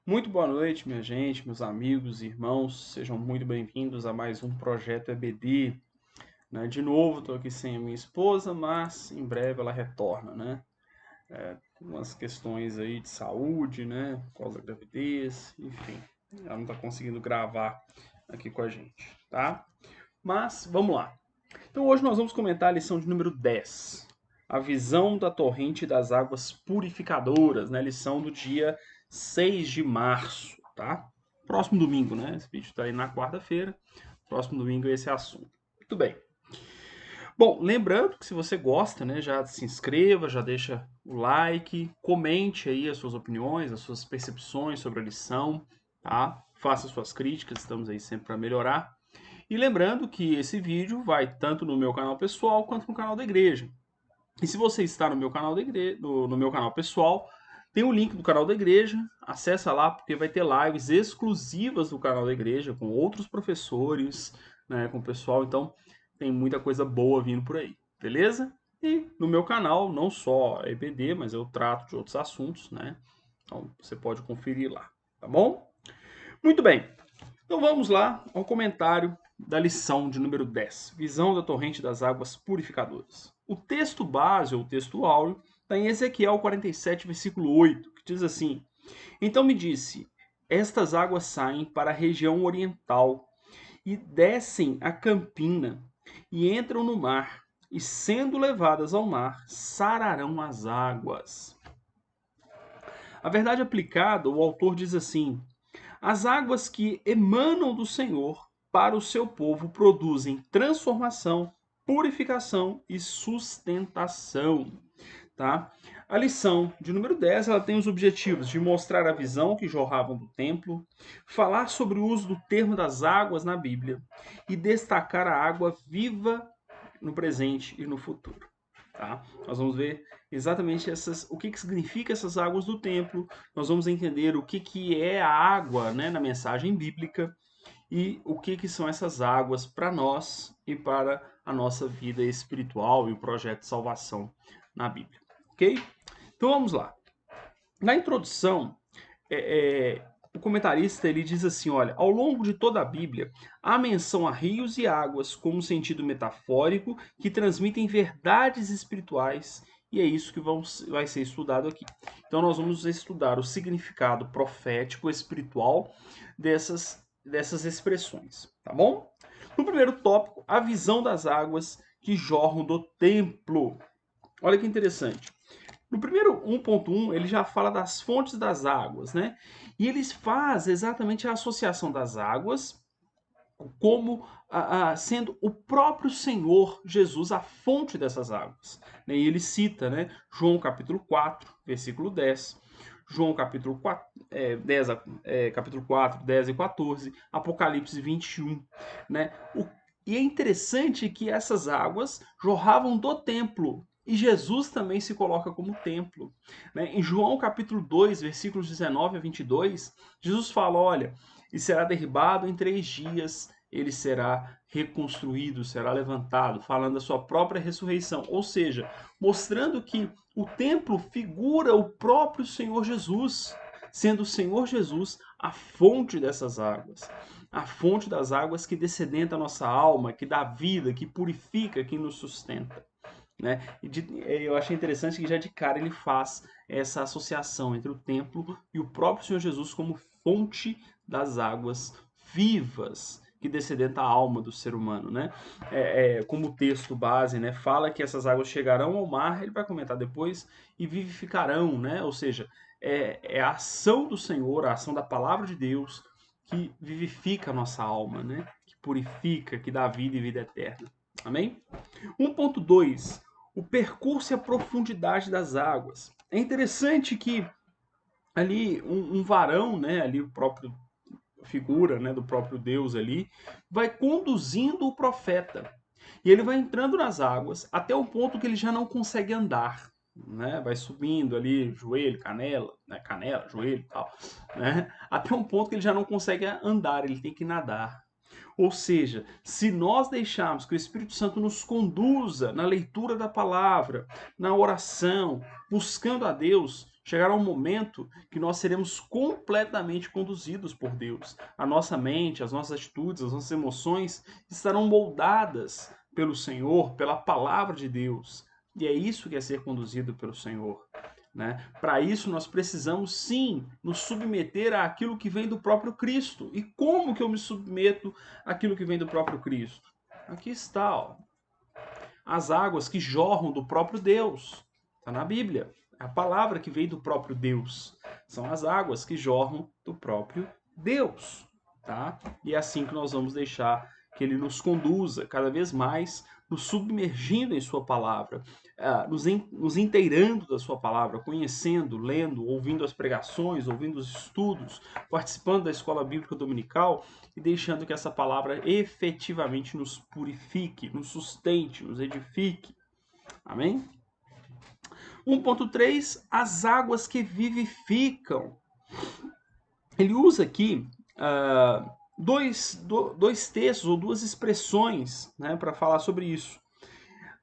Muito boa noite, minha gente, meus amigos e irmãos. Sejam muito bem-vindos a mais um Projeto EBD. Né? De novo, estou aqui sem a minha esposa, mas em breve ela retorna, né? Umas questões aí de saúde, né? Por causa da gravidez, enfim. Ela não está conseguindo gravar aqui com a gente, tá? Mas, vamos lá. Então hoje nós vamos comentar a lição de número 10. A visão da torrente das águas purificadoras, né? Lição do dia 6 de março, tá? Próximo domingo, né? Esse vídeo está aí na quarta-feira. Próximo domingo é esse assunto. Muito bem. Bom, lembrando que se você gosta, né, já se inscreva, já deixa o like, comente aí as suas opiniões, as suas percepções sobre a lição, tá? Faça suas críticas, estamos aí sempre para melhorar. E lembrando que esse vídeo vai tanto no meu canal pessoal quanto no canal da igreja. E se você está no meu canal da igreja, no meu canal pessoal, tem o link do canal da igreja, acessa lá porque vai ter lives exclusivas do canal da igreja com outros professores, né, com o pessoal, então tem muita coisa boa vindo por aí, beleza? E no meu canal, não só EBD, mas eu trato de outros assuntos, né? Então você pode conferir lá, tá bom? Muito bem. Então vamos lá ao comentário da lição de número 10, Visão da Torrente das Águas Purificadoras. O texto base, ou texto áureo, está em Ezequiel 47, versículo 8, que diz assim: Então me disse, estas águas saem para a região oriental e descem a campina e entram no mar, e sendo levadas ao mar, sararão as águas. A verdade aplicada, o autor diz assim: as águas que emanam do Senhor para o seu povo produzem transformação, purificação e sustentação, tá? A lição de número 10, ela tem os objetivos de mostrar a visão que jorravam do templo, falar sobre o uso do termo das águas na Bíblia e destacar a água viva no presente e no futuro. Tá? Nós vamos ver exatamente o que significa essas águas do templo, nós vamos entender o que é a água, né, na mensagem bíblica e o que são essas águas para nós e para a nossa vida espiritual e o projeto de salvação na Bíblia. Ok? Então vamos lá. Na introdução, o comentarista ele diz assim: olha, ao longo de toda a Bíblia, há menção a rios e águas como sentido metafórico que transmitem verdades espirituais, e é isso que vai ser estudado aqui. Então, nós vamos estudar o significado profético espiritual dessas expressões, tá bom? No primeiro tópico, a visão das águas que jorram do templo. Olha que interessante. No primeiro 1.1, ele já fala das fontes das águas, né? E eles faz exatamente a associação das águas como sendo o próprio Senhor Jesus a fonte dessas águas. E ele cita, né, João capítulo 4, versículo 10, João capítulo 4, 10, capítulo 4, 10 e 14, Apocalipse 21. Né? E é interessante que essas águas jorravam do templo, e Jesus também se coloca como templo. Né? Em João capítulo 2, versículos 19 a 22, Jesus fala, olha, e será derribado em 3 dias, ele será reconstruído, será levantado, falando da sua própria ressurreição. Ou seja, mostrando que o templo figura o próprio Senhor Jesus, sendo o Senhor Jesus a fonte dessas águas. A fonte das águas que descedenta a nossa alma, que dá vida, que purifica, que nos sustenta. Né? Eu achei interessante que já de cara ele faz essa associação entre o templo e o próprio Senhor Jesus como fonte das águas vivas que descedenta a alma do ser humano, né? Como o texto base, né, fala que essas águas chegarão ao mar, ele vai comentar depois, e vivificarão, né? Ou seja, é a ação do Senhor, a ação da palavra de Deus que vivifica a nossa alma, né? Que purifica, que dá vida e vida eterna. Amém? 1.2, o percurso e a profundidade das águas. É interessante que ali um varão, né, ali o próprio figura, né, do próprio Deus ali, vai conduzindo o profeta. E ele vai entrando nas águas até o ponto que ele já não consegue andar. Né? Vai subindo ali, joelho, canela, né? Canela, joelho e tal. Né? Até um ponto que ele já não consegue andar, ele tem que nadar. Ou seja, se nós deixarmos que o Espírito Santo nos conduza na leitura da palavra, na oração, buscando a Deus, Chegará um momento que nós seremos completamente conduzidos por Deus. A nossa mente, as nossas atitudes, as nossas emoções estarão moldadas pelo Senhor, pela palavra de Deus. E é isso que é ser conduzido pelo Senhor. Né? Para isso, nós precisamos sim nos submeter àquilo que vem do próprio Cristo. E como que eu me submeto àquilo que vem do próprio Cristo? Aqui está, ó. As águas que jorram do próprio Deus. Está na Bíblia. É a palavra que veio do próprio Deus. São as águas que jorram do próprio Deus. Tá? E é assim que nós vamos deixar que ele nos conduza cada vez mais, nos submergindo em sua palavra, nos inteirando da sua palavra, conhecendo, lendo, ouvindo as pregações, ouvindo os estudos, participando da escola bíblica dominical e deixando que essa palavra efetivamente nos purifique, nos sustente, nos edifique. Amém? 1.3, as águas que vivificam. Ele usa aqui dois textos ou duas expressões, né, para falar sobre isso,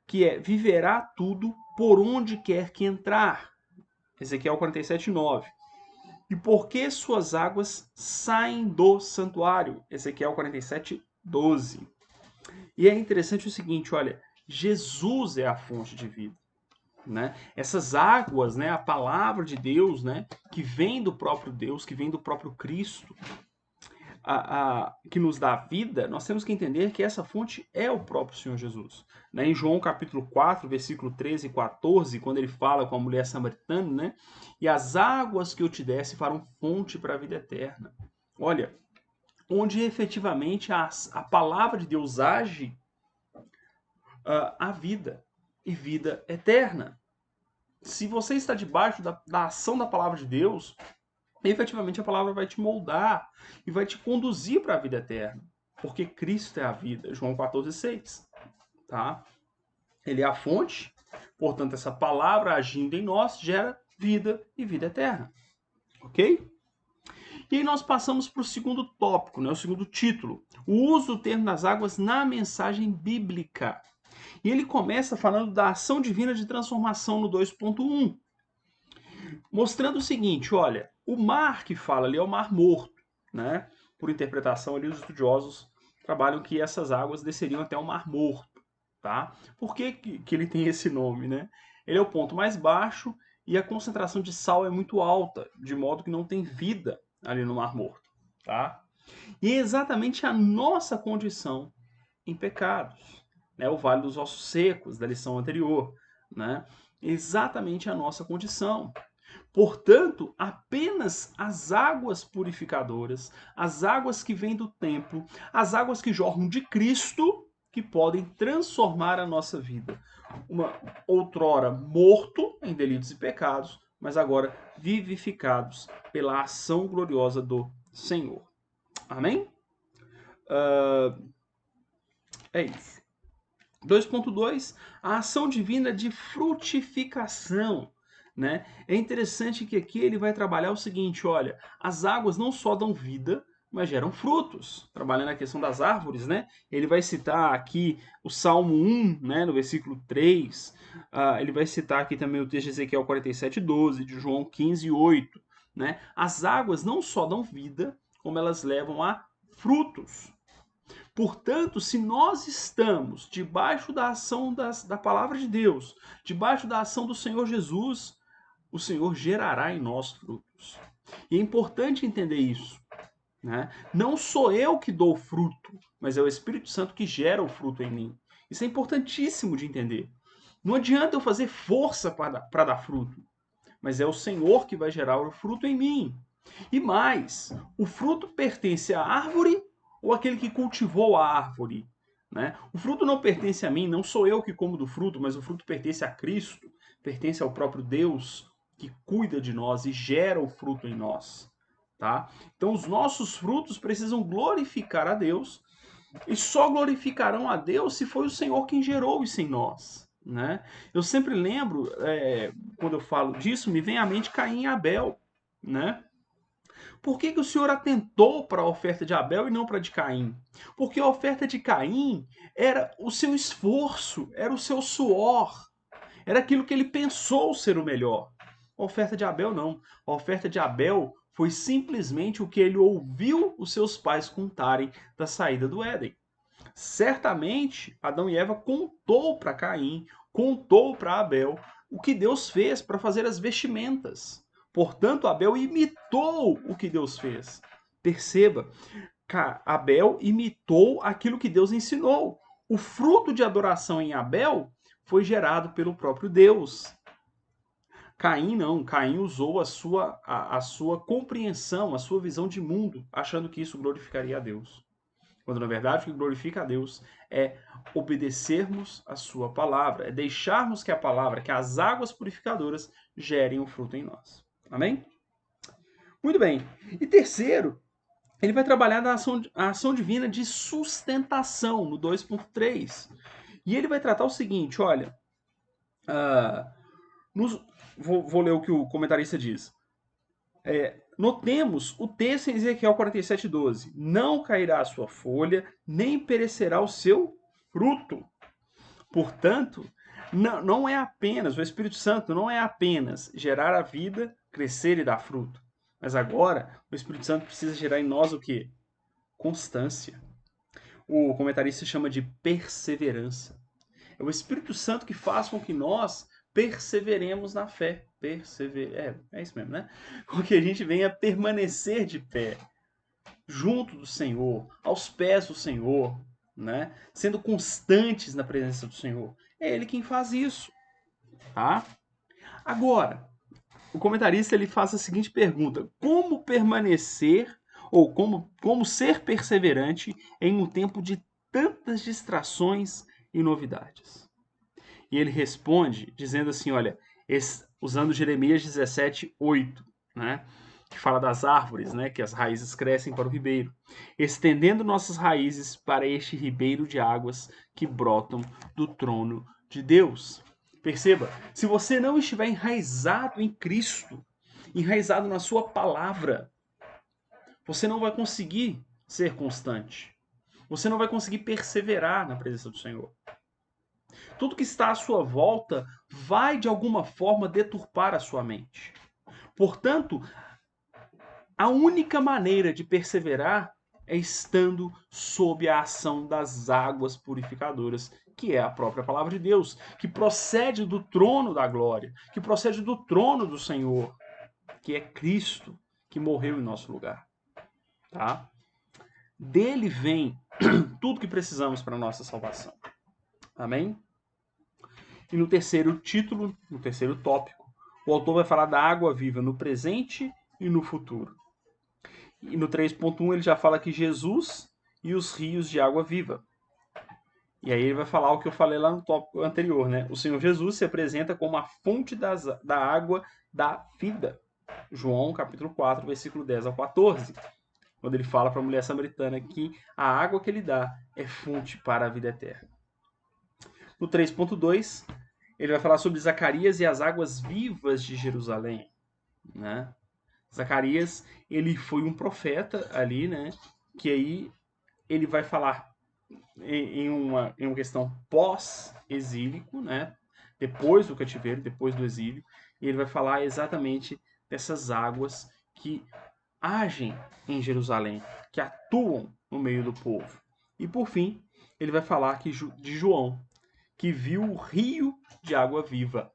que é viverá tudo por onde quer que entrar. Ezequiel 47:9. E porque suas águas saem do santuário. Ezequiel 47:12. E é interessante o seguinte, olha, Jesus é a fonte de vida. Né? Essas águas, né, a palavra de Deus, né, que vem do próprio Deus, que vem do próprio Cristo, que nos dá vida, nós temos que entender que essa fonte é o próprio Senhor Jesus. Né? Em João capítulo 4, versículo 13 e 14, quando ele fala com a mulher samaritana, né? E as águas que eu te desse farão fonte para a vida eterna. Olha, onde efetivamente a palavra de Deus age, a vida e vida eterna. Se você está debaixo da ação da palavra de Deus, efetivamente a palavra vai te moldar e vai te conduzir para a vida eterna. Porque Cristo é a vida. João 14:6. Tá? Ele é a fonte, portanto, essa palavra agindo em nós gera vida e vida eterna. Ok? E aí nós passamos para o segundo tópico, né, o segundo título. O uso do termo das águas na mensagem bíblica. E ele começa falando da ação divina de transformação no 2.1. Mostrando o seguinte, olha, o mar que fala ali é o mar morto, né? Por interpretação ali, os estudiosos trabalham que essas águas desceriam até o mar morto, tá? Por que ele tem esse nome, né? Ele é o ponto mais baixo e a concentração de sal é muito alta, de modo que não tem vida ali no mar morto, tá? E é exatamente a nossa condição em pecados, né? O vale dos ossos secos, da lição anterior, né? Exatamente a nossa condição. Portanto, apenas as águas purificadoras, as águas que vêm do templo, as águas que jorram de Cristo, que podem transformar a nossa vida. Uma outrora morto em delitos e pecados, mas agora vivificados pela ação gloriosa do Senhor. Amém? É isso. 2.2, a ação divina de frutificação. Né? É interessante que aqui ele vai trabalhar o seguinte, olha, as águas não só dão vida, mas geram frutos. Trabalhando a questão das árvores, né? Ele vai citar aqui o Salmo 1, né, no versículo 3. Ele vai citar aqui também o texto de Ezequiel 47:12, de João 15:8. Né? As águas não só dão vida, como elas levam a frutos. Portanto, se nós estamos debaixo da ação da palavra de Deus, debaixo da ação do Senhor Jesus, o Senhor gerará em nós frutos. E é importante entender isso. Né? Não sou eu que dou fruto, mas é o Espírito Santo que gera o fruto em mim. Isso é importantíssimo de entender. Não adianta eu fazer força para dar fruto, mas é o Senhor que vai gerar o fruto em mim. E mais, o fruto pertence à árvore ou aquele que cultivou a árvore? Né? O fruto não pertence a mim, não sou eu que como do fruto, mas o fruto pertence a Cristo, pertence ao próprio Deus que cuida de nós e gera o fruto em nós. Tá? Então os nossos frutos precisam glorificar a Deus e só glorificarão a Deus se foi o Senhor quem gerou isso em nós. Né? Eu sempre lembro, quando eu falo disso, me vem à mente Caim e Abel. Né? Por que o Senhor atentou para a oferta de Abel e não para a de Caim? Porque a oferta de Caim era o seu esforço, era o seu suor, era aquilo que ele pensou ser o melhor. A oferta de Abel não. A oferta de Abel foi simplesmente o que ele ouviu os seus pais contarem da saída do Éden. Certamente, Adão e Eva contou para Caim, contou para Abel o que Deus fez para fazer as vestimentas. Portanto, Abel imitou o que Deus fez. Perceba, Abel imitou aquilo que Deus ensinou. O fruto de adoração em Abel foi gerado pelo próprio Deus. Caim não, Caim usou a sua compreensão, a sua visão de mundo, achando que isso glorificaria a Deus. Quando na verdade o que glorifica a Deus é obedecermos a sua palavra, é deixarmos que a palavra, que as águas purificadoras gerem o fruto em nós. Amém? Muito bem. E terceiro, ele vai trabalhar a ação divina de sustentação, no 2.3. E ele vai tratar o seguinte, olha, vou ler o que o comentarista diz. Notemos o texto em Ezequiel 47:12. Não cairá a sua folha, nem perecerá o seu fruto. Portanto, não é apenas, o Espírito Santo não é apenas gerar a vida, crescer e dar fruto. Mas agora, o Espírito Santo precisa gerar em nós o quê? Constância. O comentarista chama de perseverança. É o Espírito Santo que faz com que nós perseveremos na fé. É isso mesmo, né? Com que a gente venha permanecer de pé, junto do Senhor, aos pés do Senhor, né? Sendo constantes na presença do Senhor. É Ele quem faz isso, tá? Agora, o comentarista ele faz a seguinte pergunta: como permanecer ou como ser perseverante em um tempo de tantas distrações e novidades? E ele responde dizendo assim, olha, usando Jeremias 17:8, né? Que fala das árvores, né? Que as raízes crescem para o ribeiro, estendendo nossas raízes para este ribeiro de águas que brotam do trono de Deus. Perceba, se você não estiver enraizado em Cristo, enraizado na sua palavra, você não vai conseguir ser constante. Você não vai conseguir perseverar na presença do Senhor. Tudo que está à sua volta vai, de alguma forma, deturpar a sua mente. Portanto, a única maneira de perseverar é estando sob a ação das águas purificadoras, que é a própria palavra de Deus, que procede do trono da glória, que procede do trono do Senhor, que é Cristo, que morreu em nosso lugar. Tá? Dele vem tudo que precisamos para a nossa salvação. Amém? E no terceiro título, no terceiro tópico, o autor vai falar da água viva no presente e no futuro. E no 3.1 ele já fala que Jesus e os rios de água viva. E aí ele vai falar o que eu falei lá no tópico anterior, né? O Senhor Jesus se apresenta como a fonte da água da vida. João capítulo 4, versículo 10 ao 14. Quando ele fala para a mulher samaritana que a água que ele dá é fonte para a vida eterna. No 3.2, ele vai falar sobre Zacarias e as águas vivas de Jerusalém, né? Zacarias, ele foi um profeta ali, né? Que aí ele vai falar em uma questão pós-exílico, né? Depois do cativeiro, depois do exílio, e ele vai falar exatamente dessas águas que agem em Jerusalém, que atuam no meio do povo. E por fim, ele vai falar aqui de João, que viu o rio de água viva.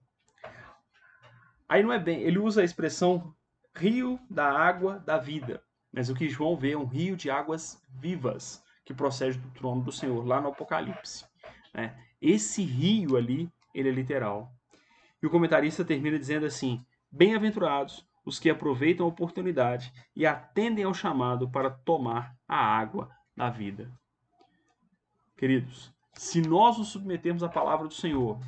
Aí não é bem, ele usa a expressão rio da água da vida, mas o que João vê é um rio de águas vivas que procede do trono do Senhor, lá no Apocalipse. Né? Esse rio ali, ele é literal. E o comentarista termina dizendo assim: bem-aventurados os que aproveitam a oportunidade e atendem ao chamado para tomar a água da vida. Queridos, se nós nos submetermos à palavra do Senhor,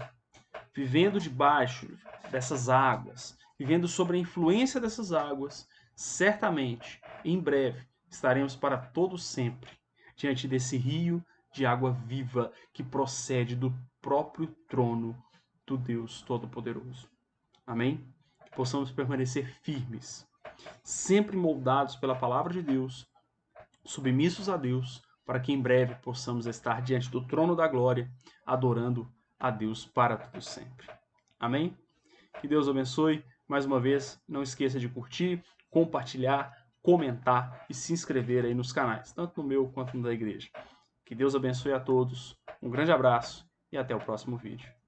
vivendo debaixo dessas águas, vivendo sob a influência dessas águas, certamente, em breve, estaremos para todo sempre diante desse rio de água viva que procede do próprio trono do Deus Todo-Poderoso. Amém? Que possamos permanecer firmes, sempre moldados pela palavra de Deus, submissos a Deus, para que em breve possamos estar diante do trono da glória, adorando a Deus para todo sempre. Amém? Que Deus abençoe. Mais uma vez, não esqueça de curtir, compartilhar, comentar e se inscrever aí nos canais, tanto no meu quanto no da igreja. Que Deus abençoe a todos, um grande abraço e até o próximo vídeo.